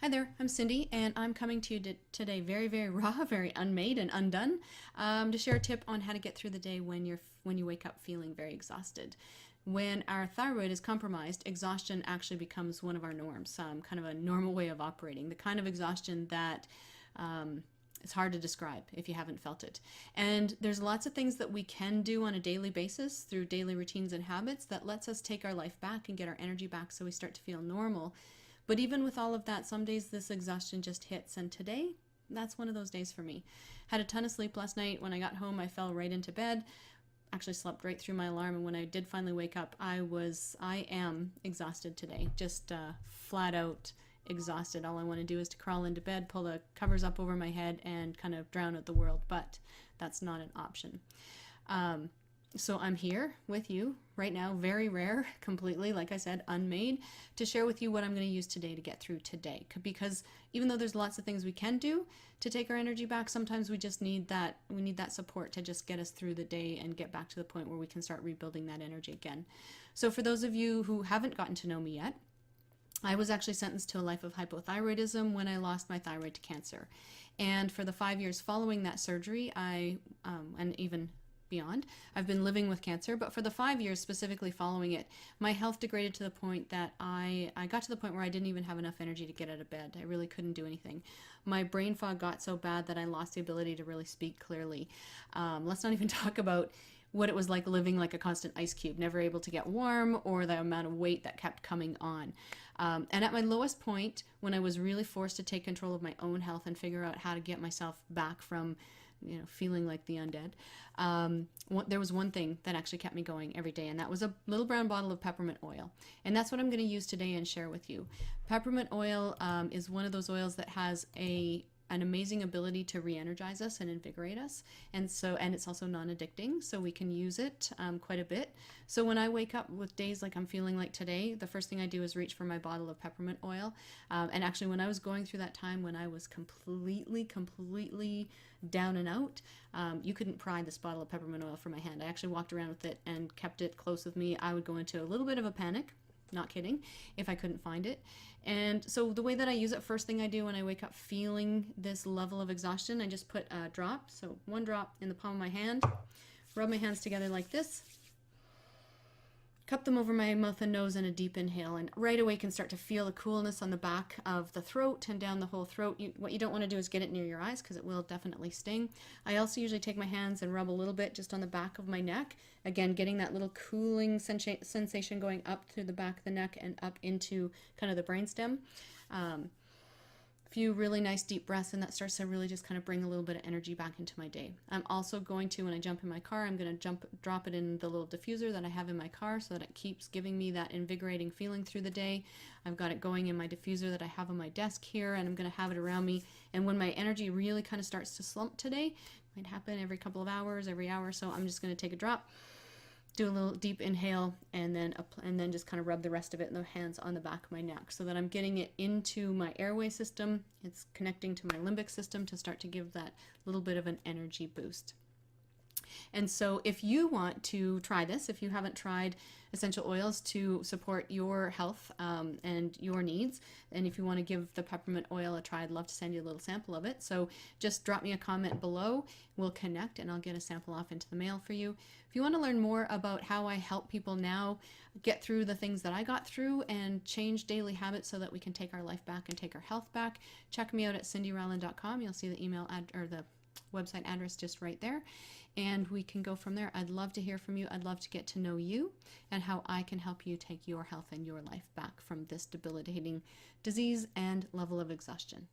Hi there, I'm Cindy, and I'm coming to you today very, very raw, very unmade and undone, to share a tip on how to get through the day when you wake up feeling very exhausted. When our thyroid is compromised, exhaustion actually becomes one of our norms, kind of a normal way of operating, the kind of exhaustion that it's hard to describe if you haven't felt it. And there's lots of things that we can do on a daily basis through daily routines and habits that lets us take our life back and get our energy back so we start to feel normal. But even with all of that, some days this exhaustion just hits, and today, that's one of those days for me. Had a ton of sleep last night. When I got home, I fell right into bed. Actually slept right through my alarm, and when I did finally wake up, I am exhausted today. Just flat out exhausted. All I want to do is to crawl into bed, pull the covers up over my head, and kind of drown out the world, but that's not an option. So I'm here with you right now, very rare, completely, like I said, unmade, to share with you what I'm going to use today to get through today. Because even though there's lots of things we can do to take our energy back, sometimes we just need that, support to just get us through the day and get back to the point where we can start rebuilding that energy again. So for those of you who haven't gotten to know me yet, I was actually sentenced to a life of hypothyroidism when I lost my thyroid to cancer. And for the 5 years following that surgery, and even beyond, I've been living with cancer, but for the 5 years specifically following it, my health degraded to the point that I got to the point where I didn't even have enough energy to get out of bed. I really couldn't do anything. My brain fog got so bad that I lost the ability to really speak clearly. Let's not even talk about what it was like living like a constant ice cube, never able to get warm, or the amount of weight that kept coming on. And at my lowest point, when I was really forced to take control of my own health and figure out how to get myself back from feeling like the undead, there was one thing that actually kept me going every day, and that was a little brown bottle of peppermint oil. And that's what I'm going to use today and share with you. Peppermint oil is one of those oils that has an amazing ability to re-energize us and invigorate us, and it's also non-addicting, so we can use it quite a bit. So when I wake up with days like I'm feeling like today, the first thing I do is reach for my bottle of peppermint oil. And actually, when I was going through that time when I was completely down and out, you couldn't pry this bottle of peppermint oil from my hand. I actually walked around with it and kept it close with me. I would go into a little bit of a panic, not kidding, if I couldn't find it. And so the way that I use it, first thing I do when I wake up feeling this level of exhaustion, I just put a drop, so one drop in the palm of my hand, rub my hands together like this, cup them over my mouth and nose in a deep inhale, and right away can start to feel the coolness on the back of the throat and down the whole throat. What you don't want to do is get it near your eyes because it will definitely sting. I also usually take my hands and rub a little bit just on the back of my neck, again getting that little cooling sensation going up through the back of the neck and up into kind of the brainstem. Few really nice deep breaths, and that starts to really just kind of bring a little bit of energy back into my day. I'm also going to, when I jump in my car, I'm going to drop it in the little diffuser that I have in my car so that it keeps giving me that invigorating feeling through the day. I've got it going in my diffuser that I have on my desk here, and I'm going to have it around me. And when my energy really kind of starts to slump today, it might happen every couple of hours, every hour, so I'm just going to take a drop, do a little deep inhale, and then just kind of rub the rest of it in the hands on the back of my neck so that I'm getting it into my airway system. It's connecting to my limbic system to start to give that little bit of an energy boost. And so if you want to try this, if you haven't tried essential oils to support your health and your needs, and if you want to give the peppermint oil a try, I'd love to send you a little sample of it. So just drop me a comment below, we'll connect, and I'll get a sample off into the mail for you. If you want to learn more about how I help people now get through the things that I got through and change daily habits so that we can take our life back and take our health back, check me out at cindyrowland.com. You'll see the email or the website address just right there, and we can go from there. I'd love to hear from you. I'd love to get to know you and how I can help you take your health and your life back from this debilitating disease and level of exhaustion.